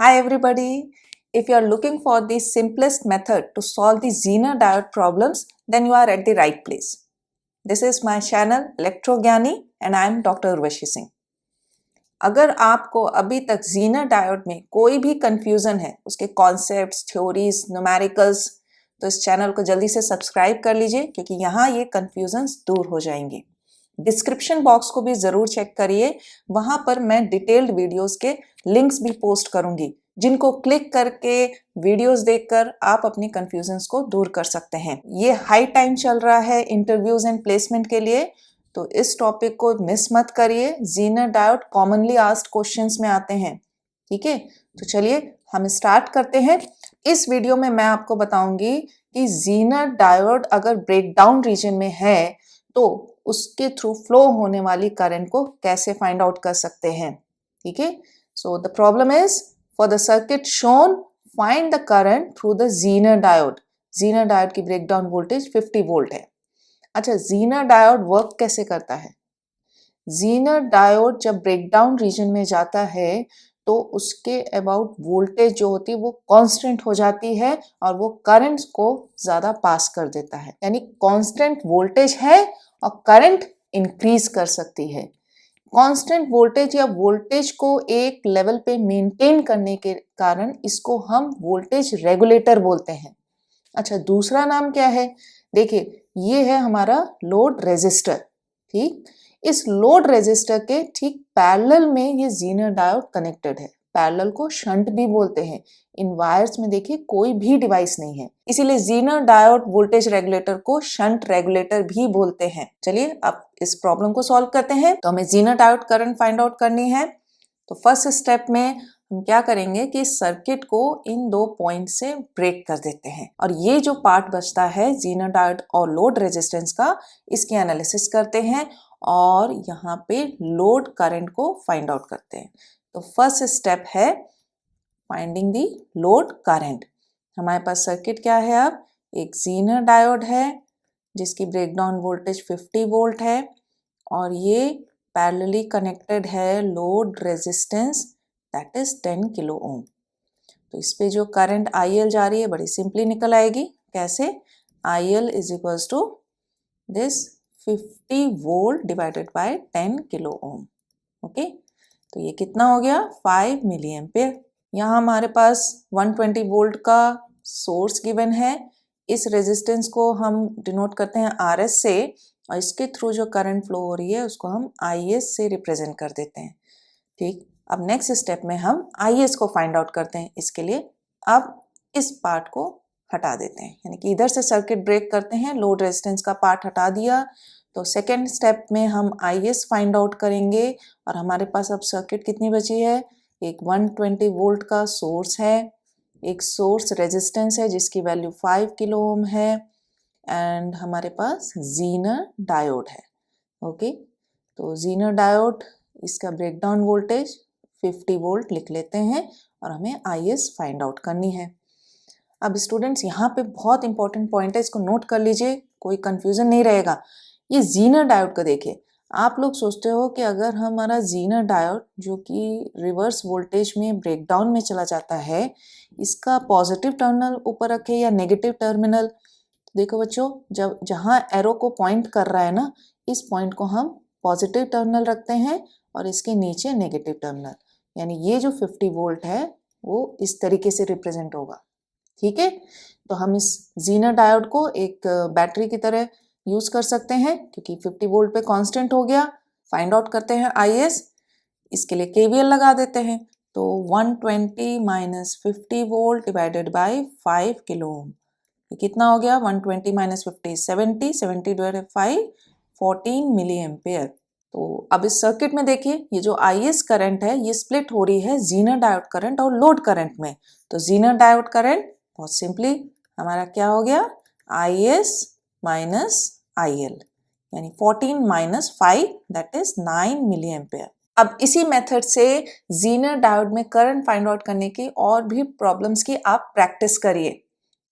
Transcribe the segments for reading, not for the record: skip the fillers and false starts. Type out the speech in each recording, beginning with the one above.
Hi everybody. If you are looking for the simplest method to solve the Zener diode problems, then you are at the right place. This is my channel Electrogyani and I am Dr. Urvashi Singh. अगर आपको अभी तक Zener diode में कोई भी confusion है, उसके concepts, theories, numericals, तो इस चैनल को जल्दी से सब्सक्राइब कर लीजिए क्योंकि यहाँ ये confusions दूर हो जाएंगे। डिस्क्रिप्शन बॉक्स को भी ज़रूर चेक करिए, वहाँ पर मैं डिटेल्ड वीडियोस के लिंक्स भी पोस्ट करूँगी, जिनको क्लिक करके वीडियोस देखकर आप अपनी कंफ्यूजन्स को दूर कर सकते हैं। ये हाई टाइम चल रहा है इंटरव्यूज एंड प्लेसमेंट के लिए, तो इस टॉपिक को मिस मत करिए। ज़ीनर डायोड कॉमनली आस्क्ड क्वेश्चंस में आते हैं, ठीक है? तो चलिए हम स्टार्ट करते हैं। इस वीडियो में मैं आपको बताऊंगी कि ज़ीनर डायोड अगर ब्रेकडाउन रीजन में है तो उसके थ्रू फ्लो होने वाली करंट को कैसे फाइंड आउट कर सकते हैं, ठीक है? So the problem is for the circuit shown find the current through the zener diode. Zener diode की ब्रेकडाउन वोल्टेज 50 वोल्ट है। अच्छा, ज़ीनर डायोड वर्क कैसे करता है? ज़ीनर डायोड जब ब्रेकडाउन रीजन में जाता है तो उसके अबाउट वोल्टेज जो होती है वो कांस्टेंट हो जाती है और वो करंट्स को ज्यादा पास कर देता है। यानी कांस्टेंट वोल्टेज है और करंट इंक्रीज कर सकती है। कांस्टेंट वोल्टेज या वोल्टेज को एक लेवल पे मेंटेन करने के कारण इसको हम वोल्टेज रेगुलेटर बोलते हैं। अच्छा, दूसरा नाम क्या है? देखिए, ये है हमारा लोड रेजिस्टर, ठीक? इस लोड रेजिस्टर के ठीक पैरेलल में ये ज़ीनर डायोड कनेक्टेड है। पैरेलल को शंट भी बोलते हैं। इन वायर्स में देखिए कोई भी डिवाइस नहीं है, इसीलिए ज़ीनर डायोड वोल्टेज रेगुलेटर को शंट रेगुलेटर भी बोलते हैं। चलिए अब इस प्रॉब्लम को सॉल्व करते हैं। तो हमें ज़ीनर डायोड करंट फाइंड आउट करनी है। तो फर्स्ट स्टेप में हम क्या करेंगे कि सर्किट को इन दो पॉइंट से ब्रेक कर देते हैं और ये जो पार्ट बचता है ज़ीनर डायोड और लोड रेजिस्टेंस का, इसकी एनालिसिस करते हैं और यहाँ पे लोड करंट को फाइंड आउट करते हैं। तो फर्स्ट स्टेप है फाइंडिंग दी लोड करंट। हमारे पास सर्किट क्या है? अब एक ज़ीनर डायोड है जिसकी ब्रेकडाउन वोल्टेज 50 वोल्ट है और ये पैरेलली कनेक्टेड है load resistance that is 10 kilo ओम। तो इस पे जो करंट IL जा रही है बड़ी सिंपली निकल आएगी। कैसे? IL is equals to this 50 volt divided by 10 kilo ohm. Okay, तो ये कितना हो गया? 5 मिली एम्पेयर। यहाँ हमारे पास 120 वोल्ट का सोर्स गिवन है। इस रेजिस्टेंस को हम डिनोट करते हैं RS से और इसके थ्रू जो करंट फ्लो हो रही है उसको हम IS से रिप्रेजेंट कर देते हैं, ठीक? अब नेक्स्ट स्टेप में हम IS को फाइंड आउट करते हैं। इसके लिए अब इस पार्ट को हटा देते हैं, यानी कि इधर से सर्किट ब्रेक करते हैं, लोड रेजिस्टेंस का पार्ट हटा दिया। तो सेकेंड स्टेप में हम IS फाइंड आउट करेंगे और हमारे पास अब सर्किट कितनी बची है? एक 120 वोल्ट का सोर्स है, एक सोर्स रेजिस्टेंस है जिसकी वैल्यू 5 किलो ओम है एंड हमारे पास ज़ीनर डायोड है। ओके, तो ज़ीनर डायोड, इसका ब्रेकडाउन वोल्टेज 50 वोल्ट लिख लेते हैं और हमें IS फाइंड आउट करनी है। अब स्टूडेंट्स यहाँ पे बहुत इंपॉर्टेंट पॉइंट है, इसको नोट कर लीजिए, कोई कंफ्यूजन नहीं रहेगा। ये ज़ीनर डायोड का देखिए, आप लोग सोचते हो कि अगर हमारा ज़ीनर डायोड जो कि रिवर्स वोल्टेज में ब्रेकडाउन में चला जाता है, इसका पॉजिटिव टर्मिनल ऊपर रखे या नेगेटिव टर्मिनल। देखो बच्चों, जब जहाँ एरो को पॉइंट कर रहा है ना, इस पॉइंट को हम पॉजिटिव टर्मिनल रखते हैं और इसके नीचे नेगेटिव टर्मिनल, यानी ये जो 50 वोल्ट है वो इस तरीके से रिप्रेजेंट होगा, ठीक है? तो हम इस ज़ीनर डायोड को एक बैटरी की तरह यूज कर सकते हैं क्योंकि 50 वोल्ट पे कांस्टेंट हो गया। फाइंड आउट करते हैं IS, इसके लिए KVL लगा देते हैं। तो 120 minus 50 volt divided bye 5 kilo ohm, ये कितना हो गया? 120 माइनस 50 70, 70 डिवाइडेड 5 14 मिली एम्पेयर। तो अब इस सर्किट में देखिए, ये जो IS करंट है ये स्प्लिट हो रही है ज़ीनर डायोड करंट और लोड करंट में। तो ज़ीनर डायोड करंट बहुत सिंपली हमारा क्या हो गया? IS माइनस IL, यानी 14 minus 5 that is 9 milli ampere. अब इसी मेथड से ज़ीनर डायोड में करंट फाइंड आउट करने की और भी प्रॉब्लम्स की आप प्रैक्टिस करिए।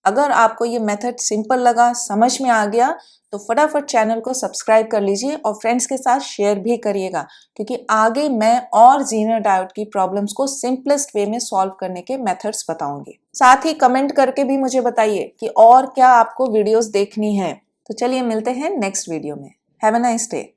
अगर आपको ये मेथड सिंपल लगा, समझ में आ गया, तो फटाफट चैनल को सब्सक्राइब कर लीजिए और फ्रेंड्स के साथ शेयर भी करिएगा, क्योंकि आगे मैं और ज़ीनर डायोड की प्रॉब्लम्स को सिंपलेस्ट वे में सॉल्व करने के मेथड्स बताऊंगी। साथ ही कमेंट करके भी मुझे बताइए कि और क्या आपको वीडियोस देखनी है। तो चलिए मिलते हैं नेक्स्ट वीडियो में। Have a nice day.